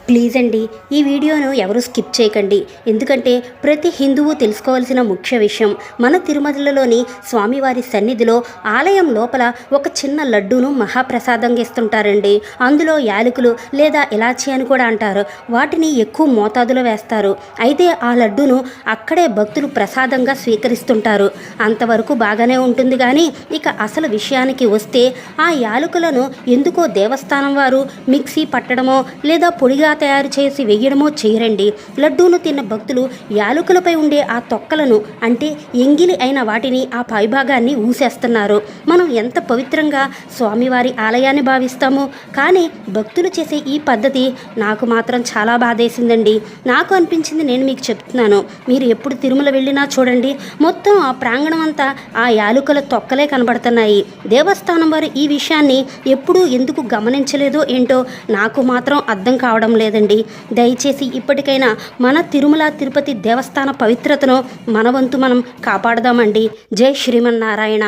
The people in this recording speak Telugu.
ప్లీజ్ అండి, ఈ వీడియోను ఎవరు స్కిప్ చేయకండి. ఎందుకంటే ప్రతి హిందువు తెలుసుకోవాల్సిన ముఖ్య విషయం, మన తిరుమలలోని స్వామివారి సన్నిధిలో ఆలయం లోపల ఒక చిన్న లడ్డూను మహాప్రసాదంగా ఇస్తుంటారండి. అందులో యాలకులు లేదా ఇలాచి అని కూడా అంటారు. వాటిని ఎక్కువ మోతాదులో వేస్తారు. అయితే ఆ లడ్డూను అక్కడే భక్తులు ప్రసాదంగా స్వీకరిస్తుంటారు. అంతవరకు బాగానే ఉంటుంది. కానీ ఇక అసలు విషయానికి వస్తే ఆ యాలకులను ఎందుకో దేవస్థానం వారు మిక్సీ పట్టడమో లేదా పొడిగా తయారు చేసి వేయడమో చేయరండి. లడ్డూను తిన్న భక్తులు యాలకులపై ఉండే ఆ తొక్కలను, అంటే ఎంగిలి అయిన వాటిని, ఆ పైభాగాన్ని ఊసేస్తున్నారు. మనం ఎంత పవిత్రంగా స్వామివారి ఆలయాన్ని భావిస్తాము, కానీ భక్తులు చేసే ఈ పద్ధతి నాకు మాత్రం చాలా బాధేసిందండి. నాకు అనిపించింది నేను మీకు చెప్తున్నాను. మీరు ఎప్పుడు తిరుమల వెళ్ళినా చూడండి, మొత్తం ఆ ప్రాంగణం అంతా ఆ యాలకుల తొక్కలే కనబడుతున్నాయి. దేవస్థానం వారు ఈ విషయాన్ని ఎప్పుడూ ఎందుకు గమనించలేదో ఏంటో నాకు మాత్రం అర్థం కావడం లేదండి. దయచేసి ఇప్పటికైనా మన తిరుమల తిరుపతి దేవస్థాన పవిత్రతను మన వంతు మనం కాపాడదామండి. జై శ్రీమన్నారాయణ.